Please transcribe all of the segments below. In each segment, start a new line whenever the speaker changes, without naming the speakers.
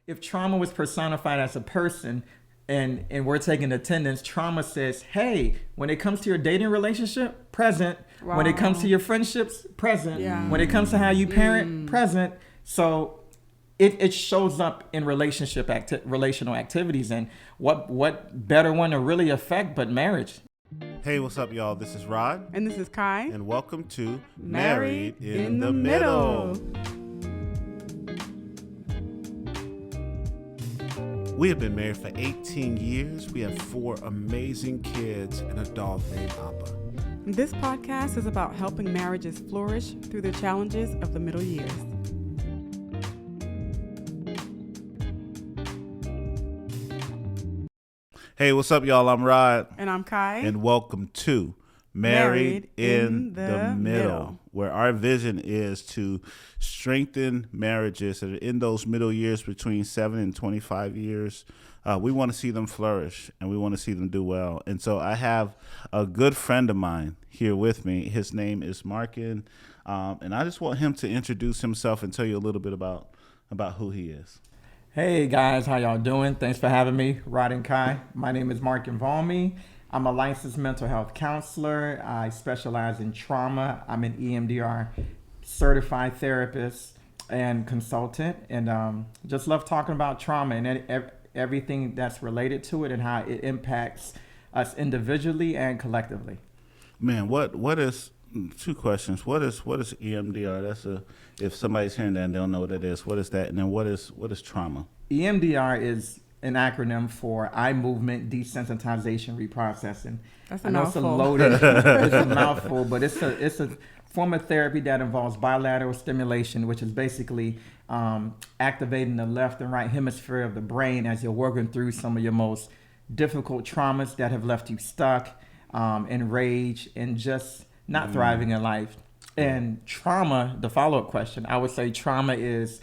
if trauma was personified as a person and we're taking attendance, trauma says, hey, when it comes to your dating relationship, present. Wow. When it comes to your friendships, present. Yeah. When it comes to how you parent, present. So it shows up in relational activities. And what better one to really affect but marriage?
Hey, what's up, y'all? This is Rod.
And this is Kai.
And welcome to Married in the Middle. We have been married for 18 years. We have 4 amazing kids and a dog named Appa.
This podcast is about helping marriages flourish through the challenges of the middle years.
Hey, what's up, y'all? I'm Rod.
And I'm Kai.
And welcome to Married in the Middle, where our vision is to strengthen marriages that are in those middle years between 7 and 25 years. We want to see them flourish, and we want to see them do well. And so I have a good friend of mine here with me. His name is Markin, and I just want him to introduce himself and tell you a little bit about who he is.
Hey guys, how y'all doing? Thanks for having me, Rod and Kai. My name is Markin Valmy. I'm a licensed mental health counselor. I specialize in trauma. I'm an EMDR certified therapist and consultant, and just love talking about trauma and everything that's related to it and how it impacts us individually and collectively.
Man, what is 2 questions? What is EMDR? That's if somebody's hearing that and they don't know what it is, what is that? And then what is trauma?
EMDR is an acronym for eye movement desensitization reprocessing.
That's a mouthful.
It's a mouthful, but it's a form of therapy that involves bilateral stimulation, which is basically activating the left and right hemisphere of the brain as you're working through some of your most difficult traumas that have left you stuck, enraged, and just not thriving in life. And trauma, the follow-up question, I would say trauma is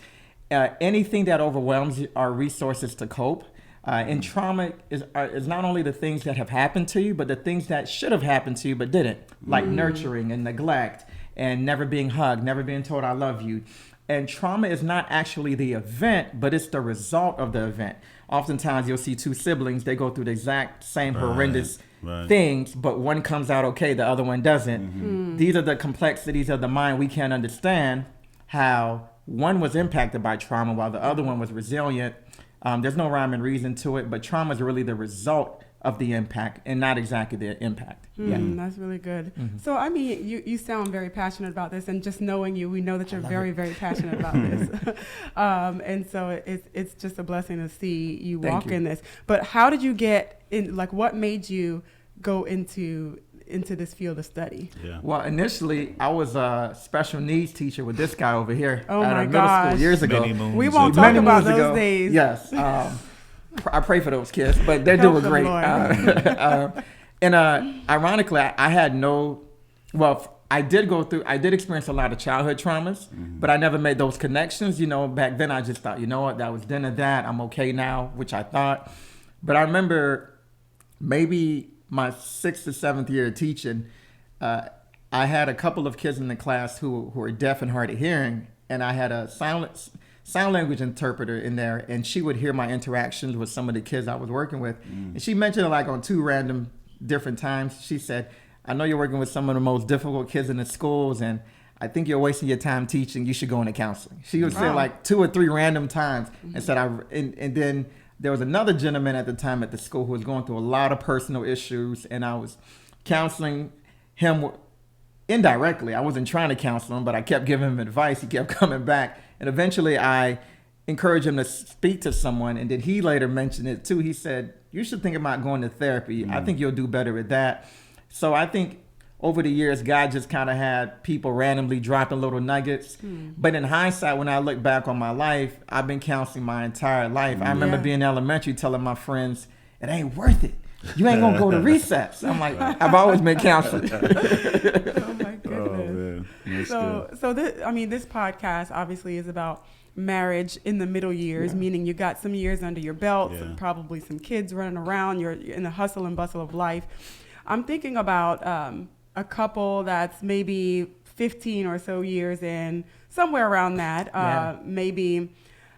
anything that overwhelms our resources to cope. And trauma is not only the things that have happened to you, but the things that should have happened to you but didn't, like nurturing and neglect and never being hugged, never being told I love you. And trauma is not actually the event, but it's the result of the event. Oftentimes you'll see 2 siblings, they go through the exact same horrendous things, but one comes out okay, the other one doesn't. These are the complexities of the mind. We can't understand how one was impacted by trauma while the other one was resilient. There's no rhyme and reason to it, but trauma is really the result of the impact and not exactly the impact.
That's really good. So, I mean, you sound very passionate about this, and just knowing you, we know that you're very, very passionate about this. And so it's just a blessing to see you walk in this. But how did you get in, like, what made you go into this field of study?
Well, initially I was a special needs teacher with this guy over here
at
a middle school years ago.
We won't talk about those days.
Yes. I pray for those kids, but they're doing great. And ironically, I had I did experience a lot of childhood traumas, but I never made those connections. Back then I just thought, you know what, that was then and that. I'm okay now, which I thought. But I remember maybe my 6th or 7th year of teaching, I had a couple of kids in the class who were deaf and hard of hearing, and I had a sign language interpreter in there, and she would hear my interactions with some of the kids I was working with. And she mentioned it like on 2 random different times. She said, I know you're working with some of the most difficult kids in the schools, and I think you're wasting your time teaching. You should go into counseling. She would say like 2 or 3 random times, and said, and then there was another gentleman at the time at the school who was going through a lot of personal issues, and I was counseling him indirectly. I wasn't trying to counsel him, but I kept giving him advice. He kept coming back, and eventually I encouraged him to speak to someone, and then he later mentioned it too. He said, you should think about going to therapy. I think you'll do better with that. So I think over the years, God just kind of had people randomly dropping little nuggets. But in hindsight, when I look back on my life, I've been counseling my entire life. I remember being in elementary telling my friends, it ain't worth it. You ain't going to go to recess. I'm like, I've always been counseling.
Oh, my goodness.
Oh, man.
So this podcast obviously is about marriage in the middle years, meaning you got some years under your belt, probably some kids running around, you're in the hustle and bustle of life. I'm thinking about a couple that's maybe 15 or so years in, somewhere around that, maybe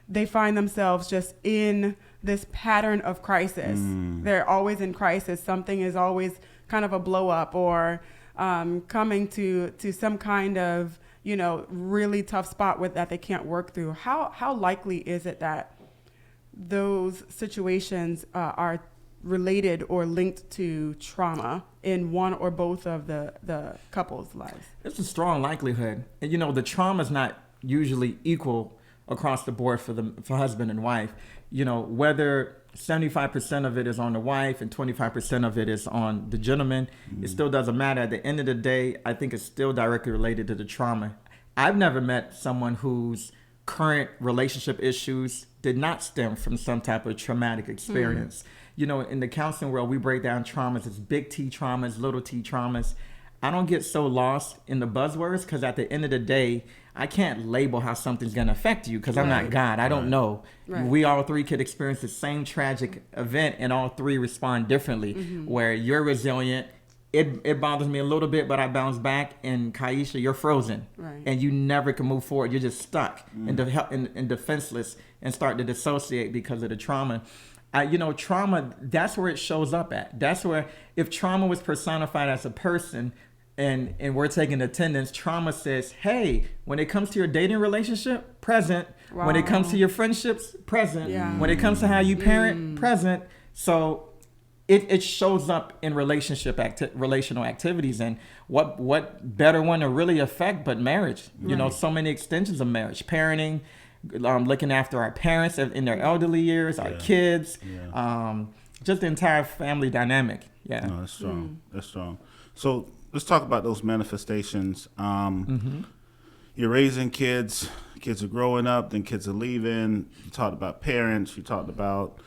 they find themselves just in this pattern of crisis. They're always in crisis. Something is always kind of a blow up, or coming to some kind of, really tough spot that they can't work through. How likely is it that those situations are related or linked to trauma in one or both of the couple's lives?
It's a strong likelihood. And the trauma is not usually equal across the board for husband and wife. Whether 75% of it is on the wife and 25% of it is on the gentleman, it still doesn't matter. At the end of the day, I think it's still directly related to the trauma. I've never met someone whose current relationship issues did not stem from some type of traumatic experience. In the counseling world, we break down traumas as big T traumas, little T traumas. I don't get so lost in the buzzwords, because at the end of the day, I can't label how something's going to affect you, because I'm not God. I don't know. Right. We all three could experience the same tragic event, and all three respond differently. Where you're resilient, it bothers me a little bit, but I bounce back. And Kaisha, you're frozen, and you never can move forward. You're just stuck and defenseless, and start to dissociate because of the trauma. Trauma, that's where it shows up at. That's where, if trauma was personified as a person, and we're taking attendance, trauma says, hey, when it comes to your dating relationship, present. Wow. When it comes to your friendships, present. Yeah. When it comes to how you parent, present. So it shows up in relational activities. And what better one to really affect but marriage? So many extensions of marriage. Parenting, looking after our parents in their elderly years, our kids, just the entire family dynamic. Yeah.
No, that's strong. That's strong. So let's talk about those manifestations. You're raising kids are growing up, then kids are leaving. You talked about parents, you talked about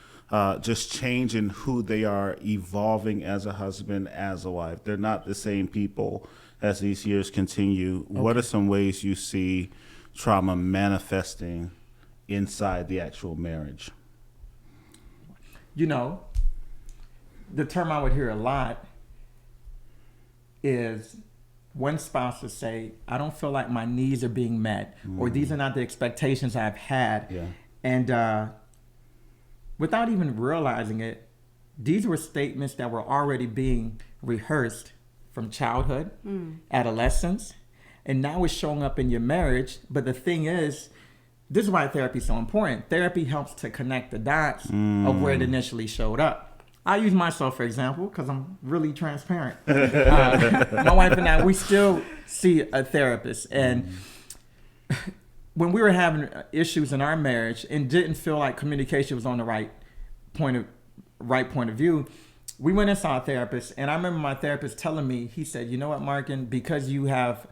just changing who they are, evolving as a husband, as a wife. They're not the same people as these years continue. Okay. What are some ways you see trauma manifesting inside the actual marriage?
The term I would hear a lot is one spouse would say, I don't feel like my needs are being met, or these are not the expectations I've had. Yeah. And without even realizing it, these were statements that were already being rehearsed from childhood, adolescence, and now it's showing up in your marriage. But the thing is, this is why therapy is so important. Therapy helps to connect the dots of where it initially showed up. I use myself, for example, because I'm really transparent. My wife and I, we still see a therapist. And when we were having issues in our marriage and didn't feel like communication was on the right point of view, we went and saw a therapist. And I remember my therapist telling me, he said, you know what, Markin, because you have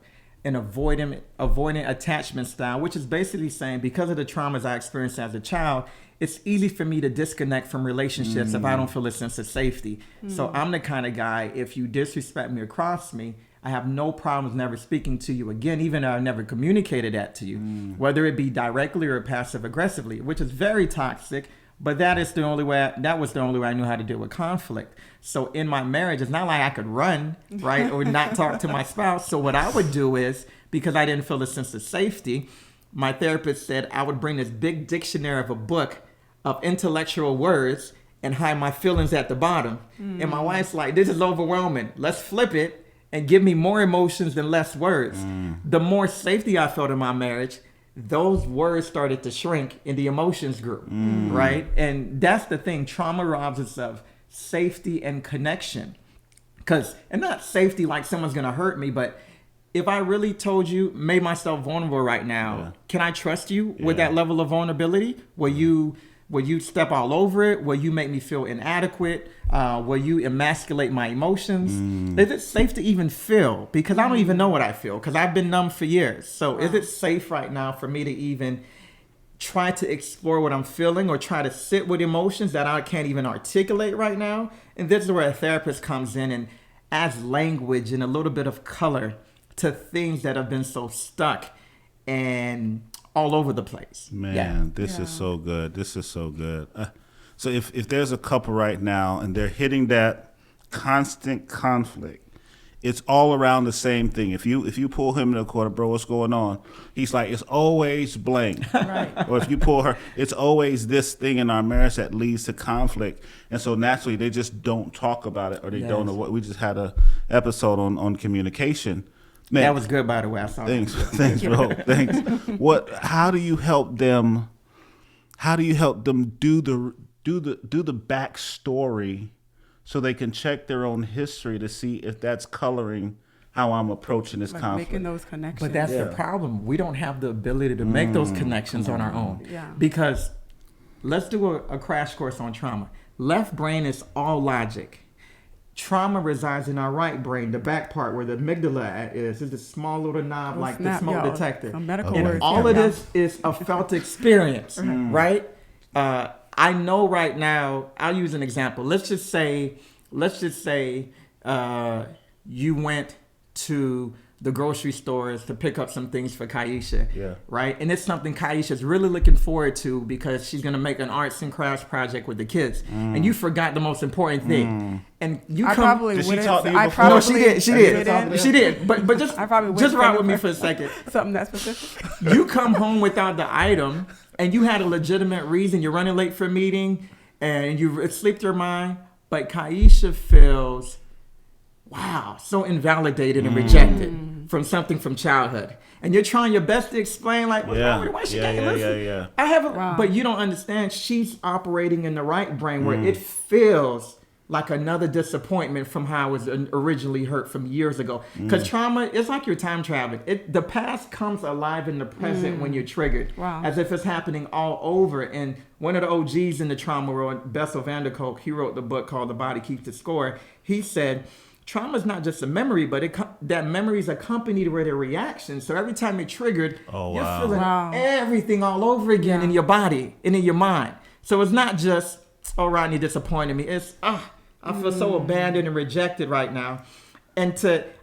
an avoidant attachment style, which is basically saying, because of the traumas I experienced as a child, it's easy for me to disconnect from relationships if I don't feel a sense of safety. So I'm the kind of guy, if you disrespect me or cross me, I have no problems never speaking to you again, even though I never communicated that to you, whether it be directly or passive aggressively, which is very toxic. But that was the only way I knew how to deal with conflict. So in my marriage, it's not like I could run, right, or not talk to my spouse. So what I would do is, because I didn't feel a sense of safety, my therapist said I would bring this big dictionary of a book of intellectual words and hide my feelings at the bottom. And my wife's like, this is overwhelming. Let's flip it and give me more emotions than less words. The more safety I felt in my marriage, those words started to shrink and the emotions grew, right? And that's the thing. Trauma robs us of safety and connection. And not safety like someone's going to hurt me, but if I really told you, made myself vulnerable right now, can I trust you with that level of vulnerability? Will you step all over it? Will you make me feel inadequate? Will you emasculate my emotions? Is it safe to even feel? Because I don't even know what I feel, because I've been numb for years. So is it safe right now for me to even try to explore what I'm feeling, or try to sit with emotions that I can't even articulate right now? And this is where a therapist comes in and adds language and a little bit of color to things that have been so stuck and all over the place.
Man, this is so good. This is so good. So if there's a couple right now and they're hitting that constant conflict it's all around the same thing. If you pull him in the corner, bro, what's going on? He's like, it's always blank.
Right.
Or if you pull her, it's always this thing in our marriage that leads to conflict. And so naturally, they just don't talk about it, or they don't know what. We just had a episode on communication. Man,
that was good, by the way. I saw
thanks, bro. Thanks. How do you help them? How do you help them do the backstory, so they can check their own history to see if that's coloring how I'm approaching this conflict?
Making those connections.
But that's the problem. We don't have the ability to make those connections on our own.
Yeah.
Because let's do a crash course on trauma. Left brain is all logic. Trauma resides in our right brain, the back part where the amygdala is. It's a small little knob like the smoke detector. And all of this is a felt experience, right? I know right now, I'll use an example. Let's just say you went to the grocery stores to pick up some things for Kaisha, right? And it's something Kaisha's really looking forward to because she's gonna make an arts and crafts project with the kids, and you forgot the most important thing. And you
Did she talk to you before?
No, she did. But just ride with me for a second.
Something that specific.
You come home without the item, and you had a legitimate reason. You're running late for a meeting, and it slipped your mind. But Kaisha feels, wow, so invalidated and rejected from something from childhood. And you're trying your best to explain, like, what's wrong with her? Why she can't listen? I haven't, but you don't understand. She's operating in the right brain where it feels like another disappointment from how I was originally hurt from years ago. Because trauma, it's like you're time traveling. The past comes alive in the present when you're triggered, as if it's happening all over. And one of the OGs in the trauma world, Bessel van der Kolk, he wrote the book called The Body Keeps the Score. He said, trauma is not just a memory, but that memory is accompanied with a reaction. So every time you're triggered, you're feeling everything all over again in your body and in your mind. So it's not just, oh, Rodney disappointed me. It's, I feel so abandoned and rejected right now. And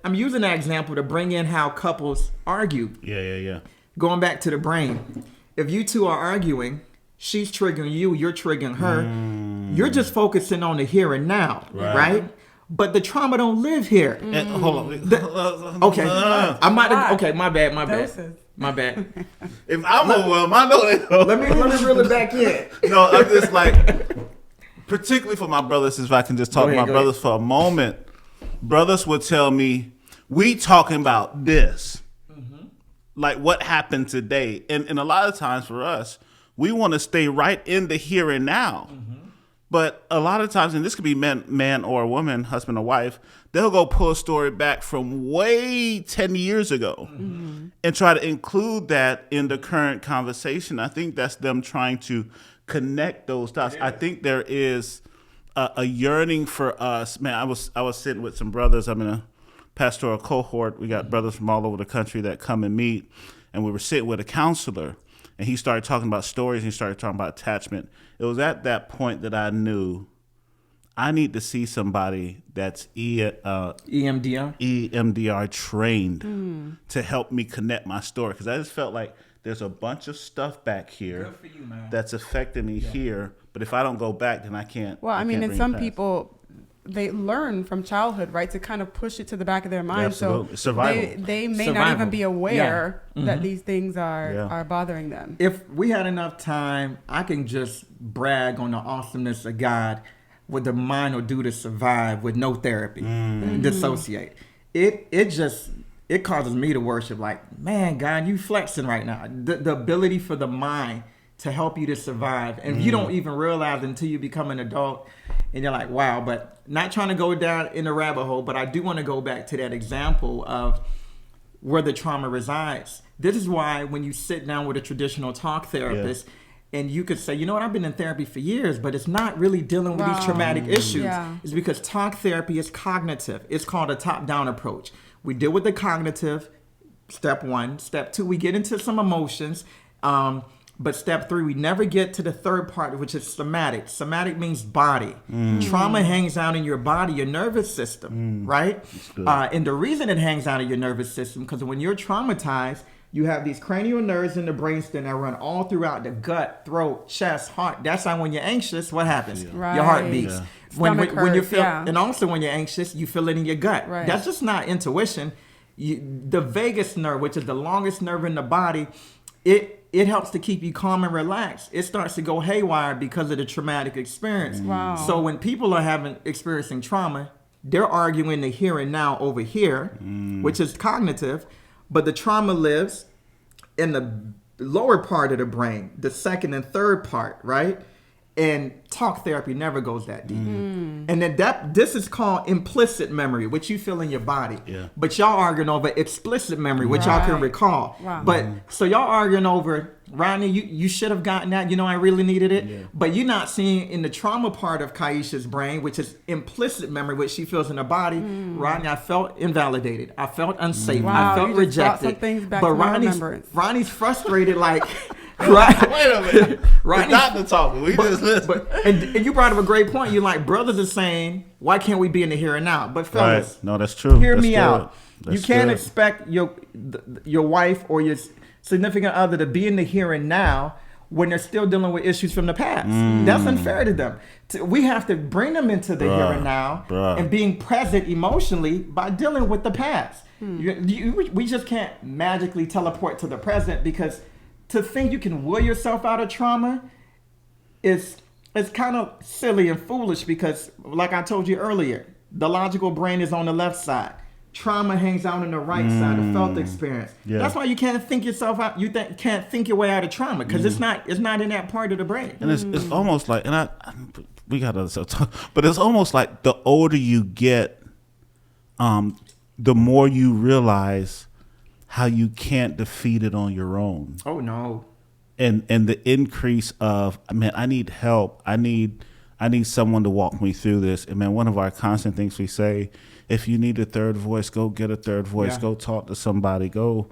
I'm using that example to bring in how couples argue.
Yeah.
Going back to the brain. If you two are arguing, she's triggering you, you're triggering her. You're just focusing on the here and now, right? But the trauma don't live here.
And, hold on.
Okay. I might have, okay, my bad. My bad.
If I'm overwhelmed, I know that.
Let me reel it back in.
No, I'm just like, particularly for my brothers, if I can just talk to my brothers for a moment. Brothers would tell me, we talking about this. Like what happened today. And a lot of times for us, we want to stay right in the here and now. But a lot of times, and this could be man or woman, husband or wife, they'll go pull a story back from way 10 years ago and try to include that in the current conversation. I think that's them trying to connect those dots. I think there is a yearning for us. Man, I was sitting with some brothers. I'm in a pastoral cohort. We got brothers from all over the country that come and meet. And we were sitting with a counselor. And he started talking about stories, and he started talking about attachment. It was at that point that I knew I need to see somebody that's EMDR trained to help me connect my story. Because I just felt like there's a bunch of stuff back here that's affecting me here. But if I don't go back, then I can't.
Well, I mean, and some people, they learn from childhood, right, to kind of push it to the back of their mind.
Absolutely.
So they may not even be aware that these things are bothering them.
If we had enough time, I can just brag on the awesomeness of God, what the mind will do to survive with no therapy, dissociate. It causes me to worship like, man, God, you flexing right now. The ability for the mind to help you to survive. And you don't even realize until you become an adult and you're like, wow, but not trying to go down in the rabbit hole, but I do want to go back to that example of where the trauma resides. This is why when you sit down with a traditional talk therapist and you could say, you know what, I've been in therapy for years, but it's not really dealing with these traumatic issues. It's because talk therapy is cognitive. It's called a top-down approach. We deal with the cognitive, step 1. Step 2, we get into some emotions. But step 3, we never get to the third part, which is somatic. Somatic means body. Trauma hangs out in your body, your nervous system, right? And the reason it hangs out in your nervous system, because when you're traumatized, You have these cranial nerves in the brainstem that run all throughout the gut, throat, chest, heart. That's why when you're anxious, what happens?
Right.
Your heart beats.
Yeah.
When you
hurts,
feel,
yeah.
and also when you're anxious, you feel it in your gut.
Right.
That's just not intuition. The vagus nerve, which is the longest nerve in the body, it helps to keep you calm and relaxed. It starts to go haywire because of the traumatic experience.
Wow.
So when people are experiencing trauma, they're arguing the here and now over here, which is cognitive, but the trauma lives in the lower part of the brain, the second and third part, right? And talk therapy never goes that deep. And then this is called implicit memory, which you feel in your body.
Yeah.
But y'all arguing over explicit memory, which y'all can recall.
Wow.
But so y'all arguing over, Rodney, you should have gotten that. You know, I really needed it.
Yeah.
But you're not seeing in the trauma part of Kaisha's brain, which is implicit memory, which she feels in her body. Rodney, I felt invalidated. I felt unsafe.
Wow,
I felt
you just brought
rejected.
some things back
but
to my remembrance.
Ronnie's frustrated, like. Right.
Wait a minute.
Right.
The doctor talking. We just listen.
And you brought up a great point. You're like, brothers are saying, why can't we be in the here and now? But fellas,
Right. No, that's true.
hear
That's
me
good.
out.
That's
You can't
good.
expect your wife or your significant other to be in the here and now when they're still dealing with issues from the past. That's unfair to them. We have to bring them into the here and now and being present emotionally by dealing with the past. We just can't magically teleport to the present, because to think you can will yourself out of trauma is kind of silly and foolish, because like I told you earlier, the logical brain is on the left side. Trauma hangs out on the right side, the felt experience.
Yeah.
That's why you can't think yourself out. You can't think your way out of trauma, because it's not in that part of the brain.
And it's almost like, and we gotta talk, but it's almost like the older you get, the more you realize how you can't defeat it on your own.
Oh no.
And the increase of, man, I need help. I need someone to walk me through this. And man, one of our constant things we say, if you need a third voice, go get a third voice.
Yeah.
Go talk to somebody. Go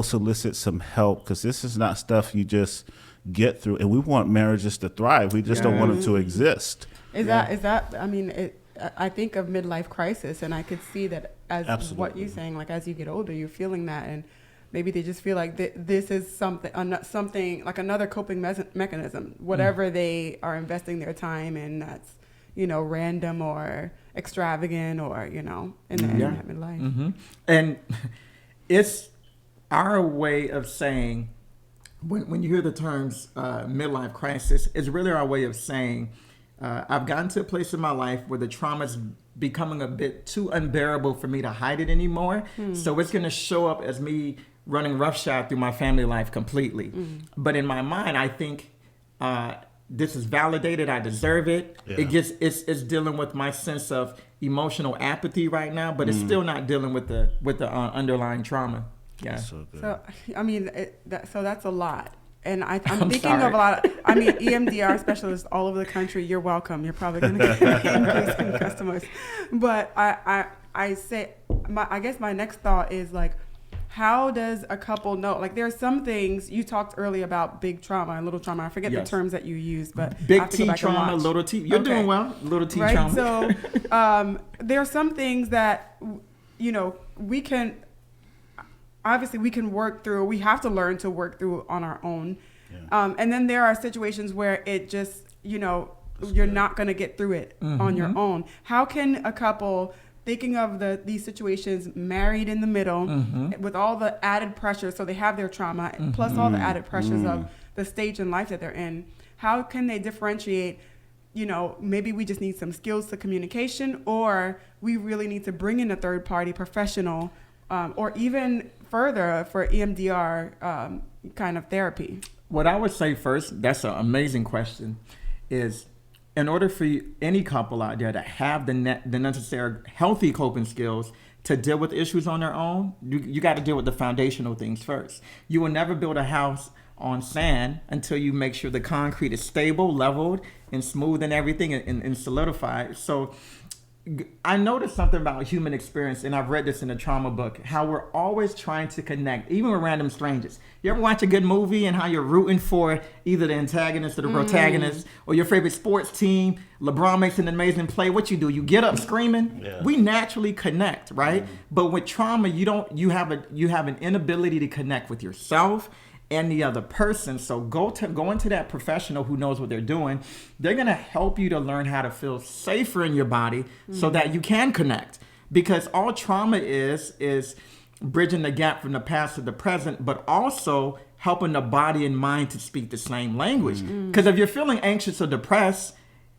solicit some help, because this is not stuff you just get through. And we want marriages to thrive. We just don't want them to exist.
Is that? I mean, I think of midlife crisis, and I could see that as
Absolutely.
what you're saying. Like, as you get older, you're feeling that, and maybe they just feel like this is something like another coping mechanism. Whatever they are investing their time in, that's random or extravagant, or in that midlife.
And it's our way of saying, when you hear the terms midlife crisis, it's really our way of saying, I've gotten to a place in my life where the trauma's becoming a bit too unbearable for me to hide it anymore. So it's going to show up as me running roughshod through my family life completely. But in my mind, I think this is validated. I deserve it.
Yeah.
It's dealing with my sense of emotional apathy right now, but it's still not dealing with the underlying trauma. Yeah.
So good.
So I mean, so that's a lot. And I'm thinking
sorry.
of a lot. EMDR specialists all over the country. You're welcome. You're probably going to get increasing customers. But I say, I guess my next thought is like, how does a couple know? Like, there are some things you talked earlier about, big trauma and little trauma. I forget the terms that you used, but I
Big
have to go
T
back and
trauma,
watch.
little T. You're doing well. Little T
right?
trauma.
So there are some things that we can. Obviously, we can work through. We have to learn to work through on our own. Yeah. And then there are situations where it just, you're not going to get through it on your own. How can a couple, thinking of these situations, married in the middle, with all the added pressure, so they have their trauma, plus all the added pressures of the stage in life that they're in, how can they differentiate? Maybe we just need some skills to communication, or we really need to bring in a third party professional, or even further for EMDR kind of therapy?
What I would say first, that's an amazing question, is in order for any couple out there to have the necessary healthy coping skills to deal with issues on their own, you got to deal with the foundational things first. You will never build a house on sand until you make sure the concrete is stable, leveled, and smooth and everything, and solidified. So I noticed something about human experience, and I've read this in a trauma book, how we're always trying to connect, even with random strangers. You ever watch a good movie and how you're rooting for either the antagonist or the protagonist, or your favorite sports team? LeBron makes an amazing play. What you do? You get up screaming. Yeah. We naturally connect, right? But with trauma, you have an inability to connect with yourself and the other person. So go into that professional who knows what they're doing. They're going to help you to learn how to feel safer in your body so that you can connect. Because all trauma is bridging the gap from the past to the present, but also helping the body and mind to speak the same language. Because if you're feeling anxious or depressed,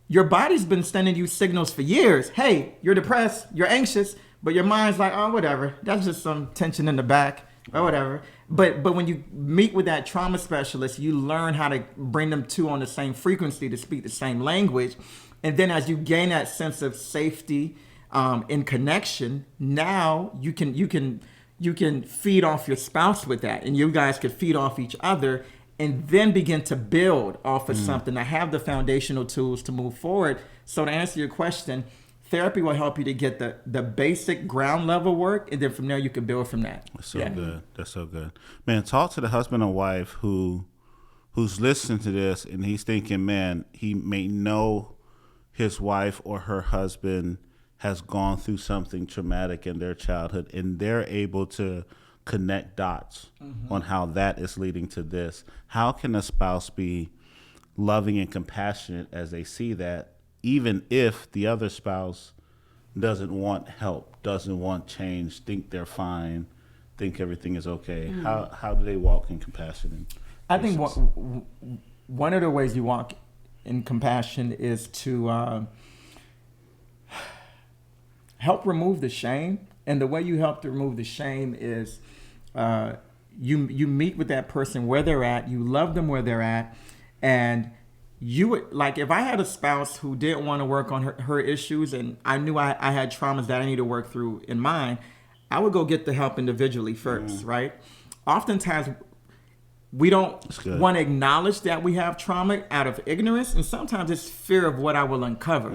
your body's been sending you signals for years. Hey, you're depressed, you're anxious, but your mind's like, oh, whatever. That's just some tension in the back or whatever. But when you meet with that trauma specialist, you learn how to bring them two on the same frequency to speak the same language. And then as you gain that sense of safety and connection, now you can feed off your spouse with that. And you guys could feed off each other and then begin to build off of something. To have the foundational tools to move forward. So to answer your question, therapy will help you to get the basic ground level work, and then from there you can build from that.
That's so good. That's so good. Man, talk to the husband and wife who's listening to this and he's thinking, man, he may know his wife or her husband has gone through something traumatic in their childhood, and they're able to connect dots on how that is leading to this. How can a spouse be loving and compassionate as they see that, even if the other spouse doesn't want help, doesn't want change, think they're fine, think everything is okay? How do they walk in compassion?
I think one of the ways you walk in compassion is to help remove the shame. And the way you help to remove the shame is you meet with that person where they're at, you love them where they're at, and you would, like, if I had a spouse who didn't want to work on her issues, and I knew I had traumas that I need to work through in mine, I would go get the help individually first, right? Oftentimes, we don't want to acknowledge that we have trauma out of ignorance, and sometimes it's fear of what I will uncover.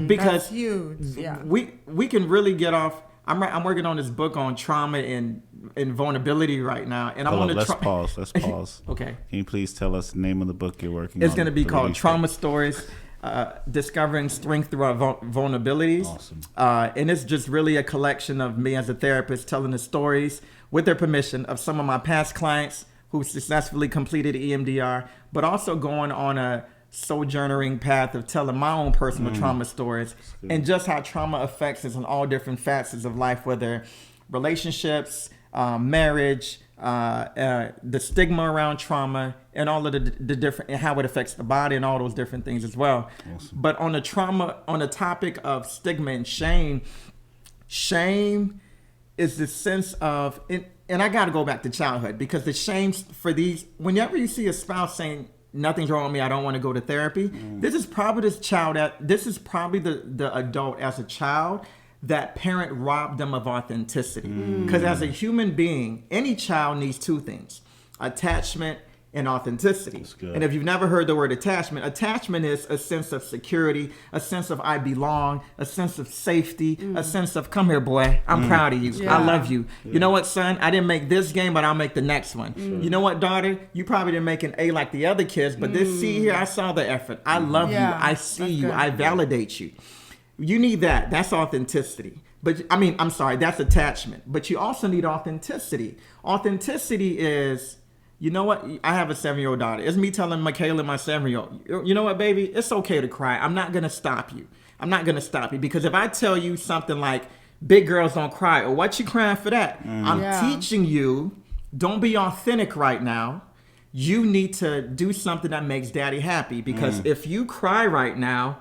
Because
that's huge. Yeah.
we can really get off. I'm working on this book on trauma and vulnerability right now, and I want to.
Let's pause.
Okay.
Can you please tell us the name of the book you're working on?
It's going to be called Trauma Stories: Discovering Strength Through Our Vulnerabilities.
Awesome.
And it's just really a collection of me as a therapist telling the stories, with their permission, of some of my past clients who successfully completed EMDR, but also going on a sojourning path of telling my own personal trauma stories, and just how trauma affects us in all different facets of life, whether relationships, marriage, the stigma around trauma, and all of the different, and how it affects the body, and all those different things as well. Awesome. But on the topic of stigma and shame is the sense of, and I got to go back to childhood, because the shame for these, whenever you see a spouse saying, nothing's wrong with me, I don't want to go to therapy, this is probably the adult as a child, that parent robbed them of authenticity. Because as a human being, any child needs two things: attachment and authenticity. And if you've never heard the word attachment is a sense of security, a sense of I belong, a sense of safety, a sense of come here, boy, I'm proud of you. Yeah. I love you. Yeah. You know what, son? I didn't make this game, but I'll make the next one. You know what, daughter? You probably didn't make an A like the other kids, but this C here, I saw the effort. I love you. I see you. Good. I validate you. You need that. That's authenticity. But I'm sorry, that's attachment. But you also need authenticity. Authenticity is, you know what? I have a 7-year-old daughter. It's me telling Michaela, my 7-year-old, you know what, baby? It's okay to cry. I'm not going to stop you. Because if I tell you something like, big girls don't cry, or what you crying for that? I'm teaching you, don't be authentic right now. You need to do something that makes daddy happy. Because if you cry right now,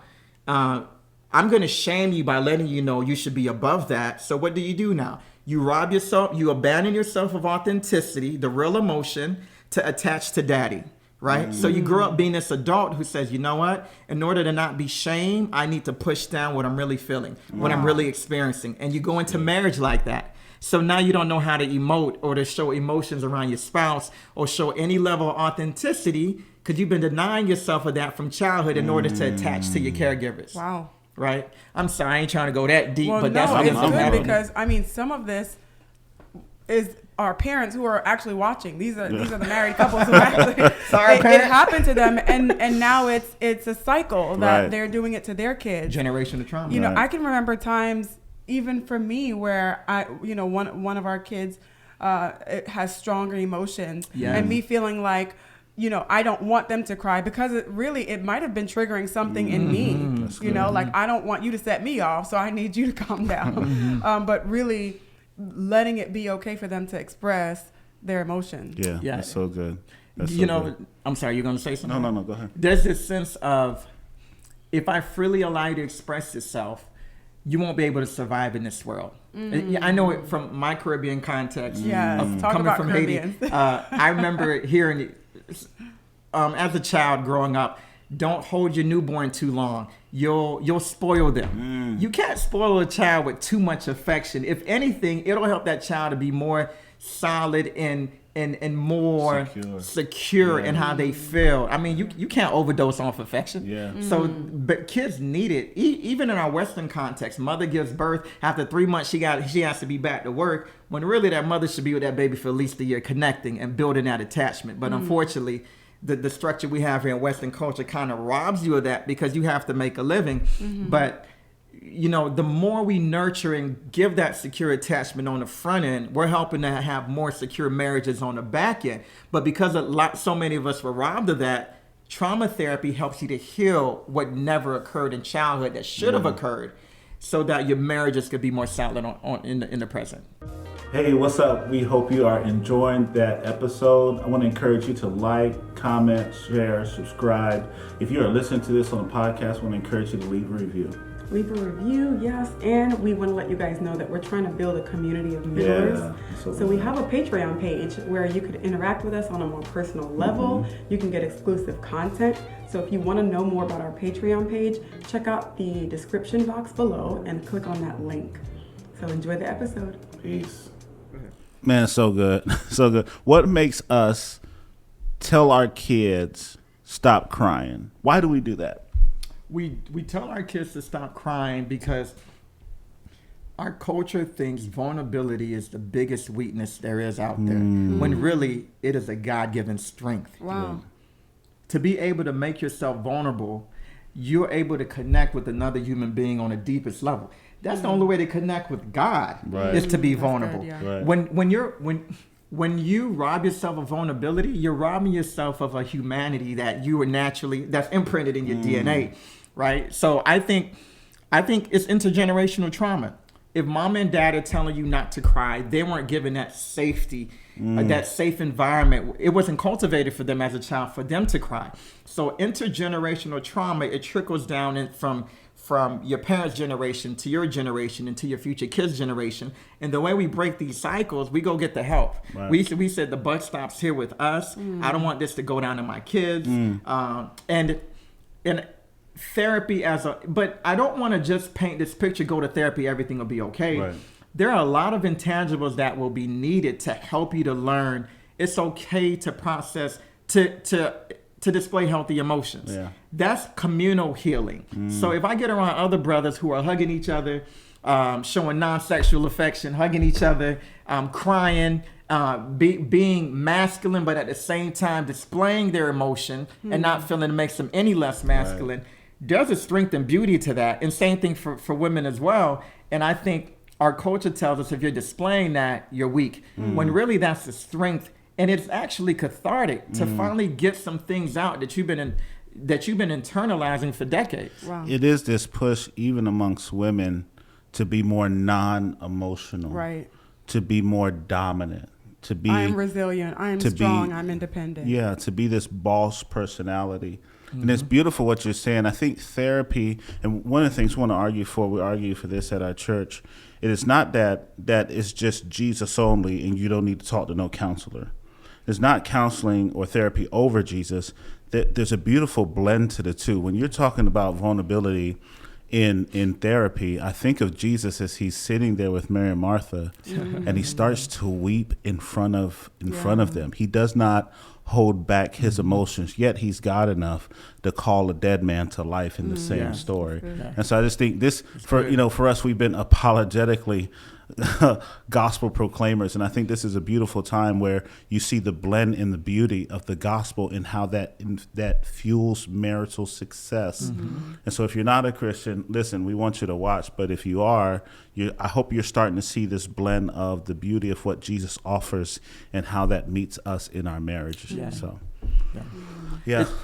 I'm going to shame you by letting you know you should be above that. So what do you do now? You rob yourself, you abandon yourself of authenticity, the real emotion, to attach to daddy, right? So you grow up being this adult who says, you know what? In order to not be shamed, I need to push down what I'm really feeling, what I'm really experiencing. And you go into marriage like that. So now you don't know how to emote or to show emotions around your spouse or show any level of authenticity, because you've been denying yourself of that from childhood in order to attach to your caregivers.
Wow.
right? I'm sorry, I ain't trying to go that deep,
Well,
but
no,
that's what
it's
ends up
good
happening.
because I mean, some of this is our parents who are actually watching. These are the married couples who actually
Sorry,
it
parents.
happened to them, and now it's a cycle that
Right.
they're doing it to their kids.
Generational trauma.
You know,
Right.
I can remember times, even for me, where one of our kids it has stronger emotions,
Yes.
and me feeling like, I don't want them to cry because it might have been triggering something in me.
That's
You
good.
know, like I don't want you to set me off, so I need you to calm down. But really, letting it be okay for them to express their emotions.
Yeah,
Yeah.
that's so good. That's
You
so
know,
good.
I'm sorry, you're going to say something?
No, go ahead.
There's this sense of, if I freely allow you to express yourself, you won't be able to survive in this world. I know it from my Caribbean context.
Yes,
of
talk
coming
about
from
Caribbeans.
Haiti. I remember hearing, as a child growing up, don't hold your newborn too long. You'll spoil them. You can't spoil a child with too much affection. If anything, it'll help that child to be more solid and more secure in how they feel. I mean, you can't overdose on affection.
Yeah.
So, but kids need it. Even in our Western context, mother gives birth. After 3 months, she has to be back to work. When really that mother should be with that baby for at least a year, connecting and building that attachment. But unfortunately, the structure we have here in Western culture kind of robs you of that because you have to make a living. But the more we nurture and give that secure attachment on the front end, we're helping to have more secure marriages on the back end. But because so many of us were robbed of that, trauma therapy helps you to heal what never occurred in childhood that should have occurred, so that your marriages could be more solid in the present.
Hey, what's up? We hope you are enjoying that episode. I want to encourage you to like, comment, share, subscribe. If you are listening to this on a podcast, I want to encourage you to leave a review.
Leave a review, yes, and we want to let you guys know that we're trying to build a community of members. So we have a Patreon page where you could interact with us on a more personal level. You can get exclusive content. So if you want to know more about our Patreon page, check out the description box below and click on that link. So enjoy the episode.
Peace. Man, so good. So good. What makes us tell our kids stop crying? Why do we do that?
We tell our kids to stop crying because our culture thinks vulnerability is the biggest weakness there is out there, when really it is a God-given strength.
Wow.
To be able to make yourself vulnerable, you're able to connect with another human being on the deepest level. That's the only way to connect with God, is to be vulnerable.
Good, yeah.
Right.
When you rob yourself of vulnerability, you're robbing yourself of a humanity that you were that's imprinted in your DNA, right? So I think it's intergenerational trauma. If mom and dad are telling you not to cry, they weren't given that safety, that safe environment. It wasn't cultivated for them as a child for them to cry. So intergenerational trauma, it trickles down from your parents' generation to your generation and to your future kids' generation. And the way we break these cycles, we go get the help. Right. We said the buck stops here with us. I don't want this to go down to my kids. And therapy but I don't want to just paint this picture, go to therapy, everything will be okay. Right. There are a lot of intangibles that will be needed to help you to learn it's okay to process, to display healthy emotions. Yeah. That's communal healing. So if I get around other brothers who are hugging each other, showing non-sexual affection, hugging each other, crying, being masculine, but at the same time displaying their emotion and not feeling it makes them any less masculine, there's a strength and beauty to that. And same thing for women as well. And I think our culture tells us if you're displaying that, you're weak, when really that's the strength. And it's actually cathartic to finally get some things out that you've been internalizing for decades.
Wow.
It is this push, even amongst women, to be more non-emotional,
right?
To be more dominant, to be.
I am resilient. I am strong. I'm independent.
Yeah, to be this boss personality. And it's beautiful what you're saying. I think therapy, and one of the things we argue for this at our church, it is not that it's just Jesus only and you don't need to talk to no counselor. It's not counseling or therapy over Jesus. There's a beautiful blend to the two. When you're talking about vulnerability in therapy, I think of Jesus as he's sitting there with Mary and Martha, and he starts to weep in front of them. He does not hold back his emotions, yet he's God enough to call a dead man to life in the same story. And so I just think this, for us, we've been apologetically gospel proclaimers, and I think this is a beautiful time where you see the blend in the beauty of the gospel and how that fuels marital success. And so if you're not a Christian, listen, we want you to watch, but if you are, I hope you're starting to see this blend of the beauty of what Jesus offers and how that meets us in our marriages. So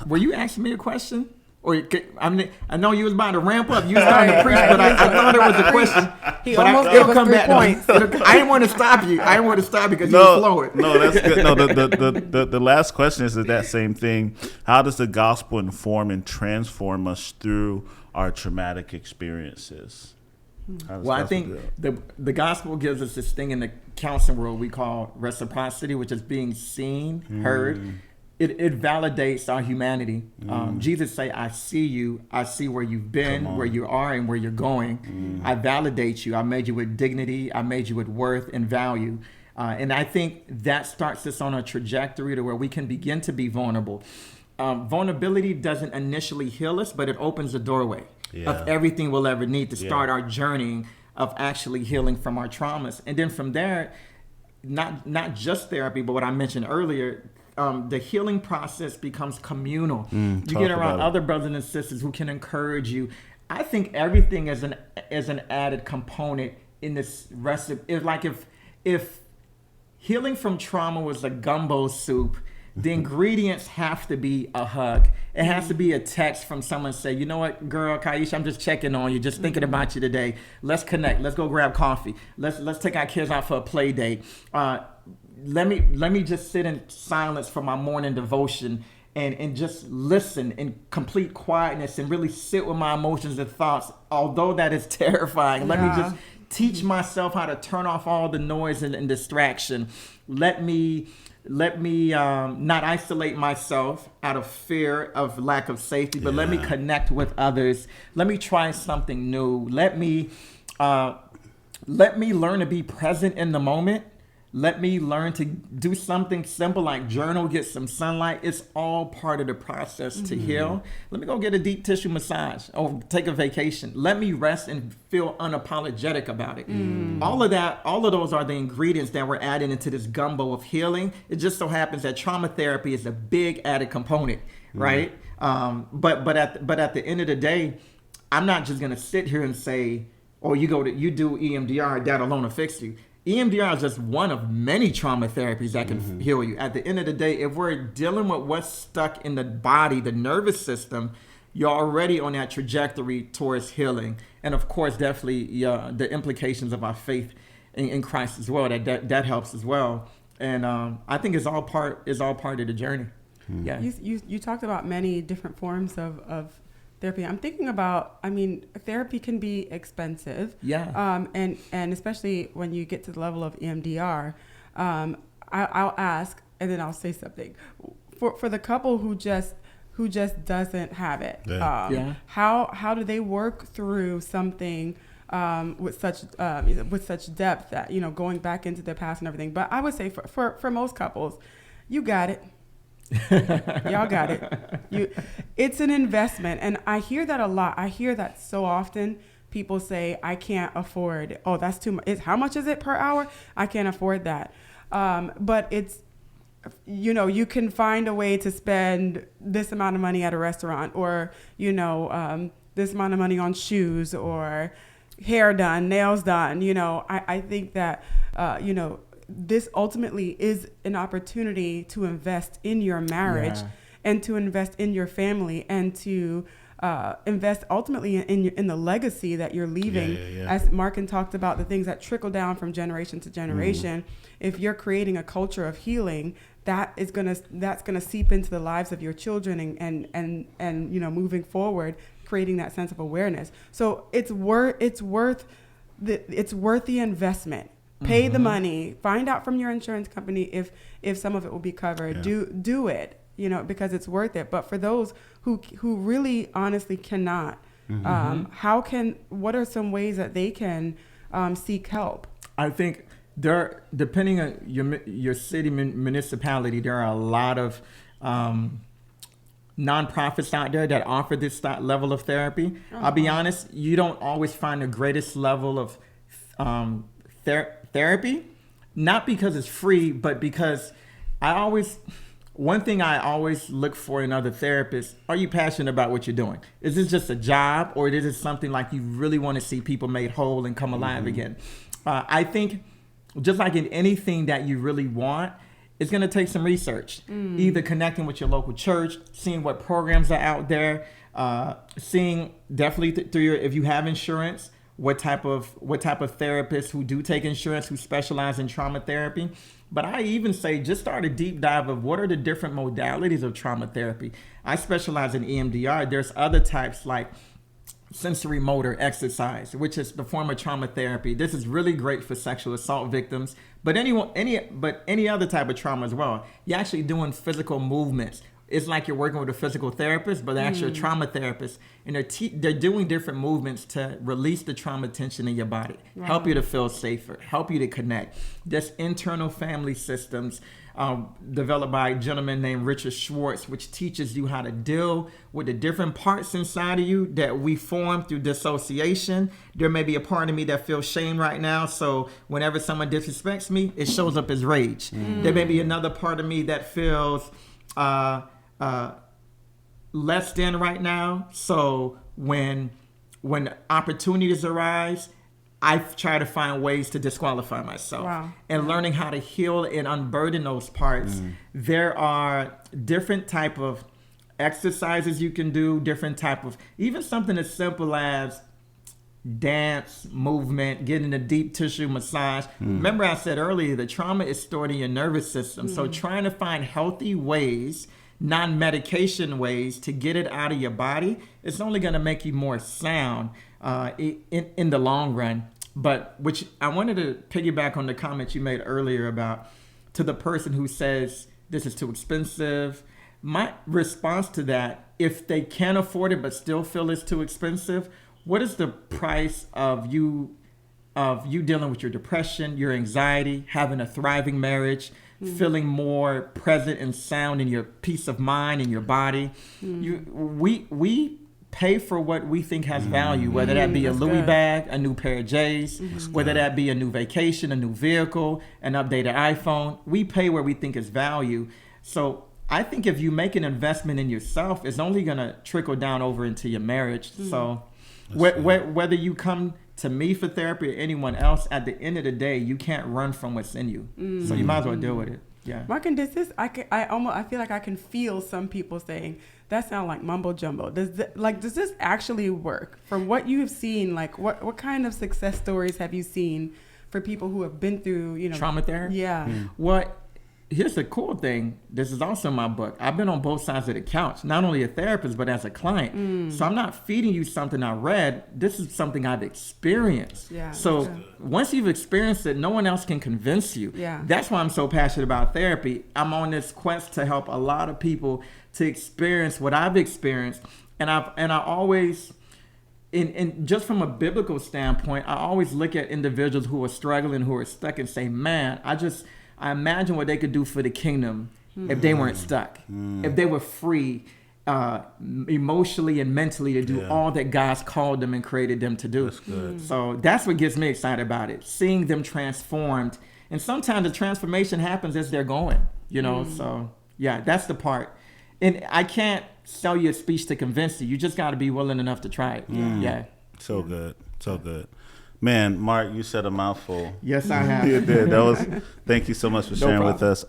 were you asking me a question? Or I know you was about to ramp up. You was starting to preach, but I thought it was a question. It'll come back. I didn't want to stop you. I didn't want to stop you because you were flowing.
No, that's good. No, the last question is that same thing. How does the gospel inform and transform us through our traumatic experiences?
Well, I think the gospel gives us this thing in the counseling world we call reciprocity, which is being seen, heard. It validates our humanity. Jesus say, I see you. I see where you've been, where you are, and where you're going. I validate you. I made you with dignity. I made you with worth and value. And I think that starts us on a trajectory to where we can begin to be vulnerable. Vulnerability doesn't initially heal us, but it opens the doorway of everything we'll ever need to start our journey of actually healing from our traumas. And then from there, not just therapy, but what I mentioned earlier, the healing process becomes communal. You get around other brothers and sisters who can encourage you. I think everything is an added component in this recipe. It's like if healing from trauma was a gumbo soup, the ingredients have to be a hug. It has to be a text from someone say, you know what, girl, Kaisha, I'm just checking on you, just thinking about you today. Let's connect. Let's go grab coffee. Let's take our kids out for a play date. Let me just sit in silence for my morning devotion and just listen in complete quietness and really sit with my emotions and thoughts. Although that is terrifying, let me just teach myself how to turn off all the noise and distraction. Let me not isolate myself out of fear of lack of safety, but let me connect with others. Let me try something new. Let me learn to be present in the moment. Let me learn to do something simple like journal, get some sunlight. It's all part of the process to heal. Let me go get a deep tissue massage or take a vacation. Let me rest and feel unapologetic about it. All of those are the ingredients that we're adding into this gumbo of healing. It just so happens that trauma therapy is a big added component, right? But at the end of the day, I'm not just gonna sit here and say, oh, you do EMDR, that alone will fix you. EMDR is just one of many trauma therapies that can heal you. At the end of the day, if we're dealing with what's stuck in the body, the nervous system, you're already on that trajectory towards healing. And of course, definitely the implications of our faith in Christ as well, that helps as well. And I think it's all part of the journey. Yeah.
You talked about many different forms of therapy. I'm thinking about, therapy can be expensive.
Yeah.
And especially when you get to the level of EMDR, I'll ask and then I'll say something. For the couple who just doesn't have it, how do they work through something with such depth that, going back into their past and everything? But I would say for most couples, you got it. Y'all got it. It's an investment, and I hear that a lot. I hear that so often. People say, I can't afford. Oh, that's too much. How much is it per hour? I can't afford that. But it's, you can find a way to spend this amount of money at a restaurant, or this amount of money on shoes or hair done, nails done. I think that this ultimately is an opportunity to invest in your marriage and to invest in your family and to invest ultimately in the legacy that you're leaving. As Markin talked about, the things that trickle down from generation to generation. If you're creating a culture of healing, that's gonna seep into the lives of your children and moving forward, creating that sense of awareness. So it's worth the investment. Pay the money. Find out from your insurance company if some of it will be covered. Do it, because it's worth it. But for those who really honestly cannot, what are some ways that they can seek help?
I think depending on your city municipality, there are a lot of nonprofits out there that offer this level of therapy. I'll be honest, you don't always find the greatest level of therapy, not because it's free, but because one thing I always look for in other therapists: are you passionate about what you're doing? Is this just a job, or is it something like you really want to see people made whole and come alive again? I think just like in anything that you really want, it's going to take some research, either connecting with your local church, seeing what programs are out there, seeing definitely through if you have insurance, what type of therapists who do take insurance, who specialize in trauma therapy. But I even say just start a deep dive of what are the different modalities of trauma therapy. I specialize in EMDR. There's other types like sensory motor exercise, which is the form of trauma therapy. This is really great for sexual assault victims, but any other type of trauma as well. You're actually doing physical movements. It's like you're working with a physical therapist, but they're actually a trauma therapist, and they're doing different movements to release the trauma tension in your body, help you to feel safer, help you to connect. There's internal family systems developed by a gentleman named Richard Schwartz, which teaches you how to deal with the different parts inside of you that we form through dissociation. There may be a part of me that feels shame right now, so whenever someone disrespects me, it shows up as rage. There may be another part of me that feels less than right now, so when opportunities arise, I try to find ways to disqualify myself. And learning how to heal and unburden those parts. There are different type of exercises you can do, different type of, even something as simple as dance, movement, getting a deep tissue massage. Remember I said earlier, the trauma is stored in your nervous system. So trying to find healthy ways, non-medication ways to get it out of your body, it's only going to make you more sound in the long run. But which I wanted to piggyback on the comment you made earlier about to the person who says this is too expensive. My response to that, if they can afford it but still feel it's too expensive, what is the price of you dealing with your depression, your anxiety, having a thriving marriage, feeling more present and sound in your peace of mind and your body? We pay for what we think has value, whether that be a Louis bag, a new pair of J's, whether that be a new vacation, a new vehicle, an updated iPhone. We pay where we think is value. So I think if you make an investment in yourself, it's only going to trickle down over into your marriage. So whether you come to me for therapy or anyone else, at the end of the day, you can't run from what's in you. So you might as well deal with it. Yeah.
Mark, and I feel like I can feel some people saying that sounds like mumbo jumbo. Does this actually work? From what you have seen, like what kind of success stories have you seen for people who have been through,
trauma therapy?
Yeah.
Here's the cool thing. This is also in my book. I've been on both sides of the couch, not only a therapist, but as a client. So I'm not feeding you something I read. This is something I've experienced. Once you've experienced it, no one else can convince you. That's why I'm so passionate about therapy. I'm on this quest to help a lot of people to experience what I've experienced. And I always, in just from a biblical standpoint, I always look at individuals who are struggling, who are stuck, and say, man, I imagine what they could do for the kingdom if they weren't stuck, if they were free emotionally and mentally to do all that God's called them and created them to do.
That's good.
So that's what gets me excited about it, seeing them transformed. And sometimes the transformation happens as they're going, So, yeah, that's the part. And I can't sell you a speech to convince you. You just got to be willing enough to try it. Yeah.
So good. So good. Man, Mark, you said a mouthful.
Yes, I have.
You did. Thank you so much for sharing with us.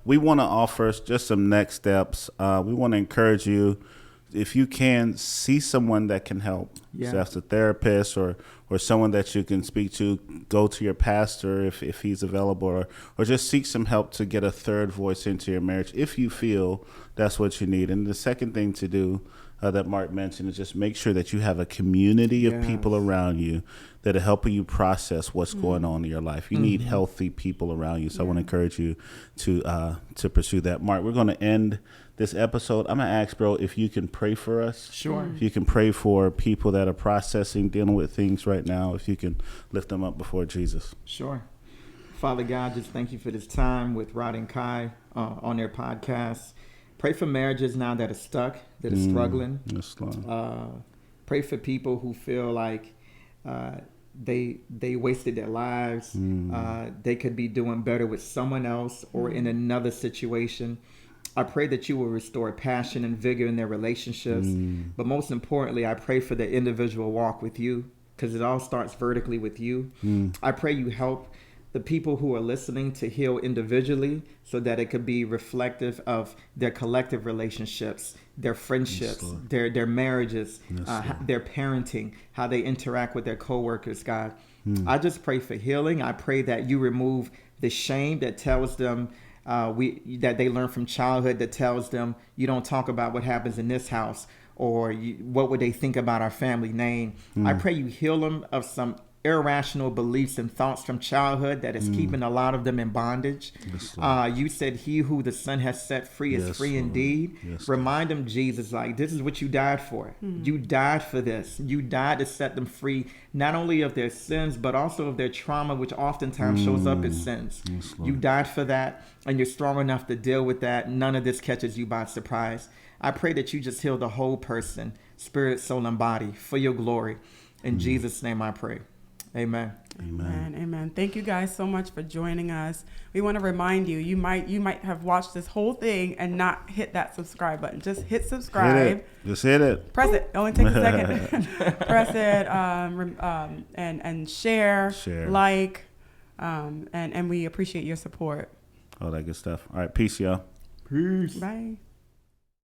We want to offer just some next steps. We want to encourage you, if you can, see someone that can help. So that's a therapist or someone that you can speak to. Go to your pastor if he's available, or just seek some help to get a third voice into your marriage if you feel that's what you need. And the second thing to do that Mark mentioned is just make sure that you have a community of people around you that are helping you process what's going on in your life. You need healthy people around you. So I want to encourage you to pursue that. Mark, we're going to end this episode. I'm going to ask, bro, if you can pray for us.
Sure.
If you can pray for people that are processing, dealing with things right now, if you can lift them up before Jesus.
Sure. Father God, just thank you for this time with Rod and Kai on their podcast. Pray for marriages now that are stuck, that are struggling.
Yes, Lord.
Pray for people who feel like they wasted their lives. They could be doing better with someone else or in another situation. I pray that you will restore passion and vigor in their relationships. But most importantly, I pray for their individual walk with you, because it all starts vertically with you. I pray you help the people who are listening to heal individually so that it could be reflective of their collective relationships, their friendships, their marriages, their parenting, how they interact with their coworkers, God. I just pray for healing. I pray that you remove the shame that tells them that they learn from childhood, that tells them you don't talk about what happens in this house, or what would they think about our family name. I pray you heal them of some irrational beliefs and thoughts from childhood that is keeping a lot of them in bondage. You said he who the Son has set free is free indeed. Remind them, Jesus, like, this is what you died for. You died for this. You died to set them free, not only of their sins, but also of their trauma, which oftentimes shows up as sins. You died for that, and you're strong enough to deal with that. None of this catches you by surprise. I pray that you just heal the whole person, spirit, soul, and body, for your glory. In Jesus' name I pray. Amen.
Amen. Amen. Thank you guys so much for joining us. We want to remind you, you might have watched this whole thing and not hit that subscribe button. Just hit subscribe.
Hit it. Just hit it.
Press it. It only takes a second. Press it and share, like, and we appreciate your support.
All that good stuff. All right. Peace, y'all.
Peace.
Bye.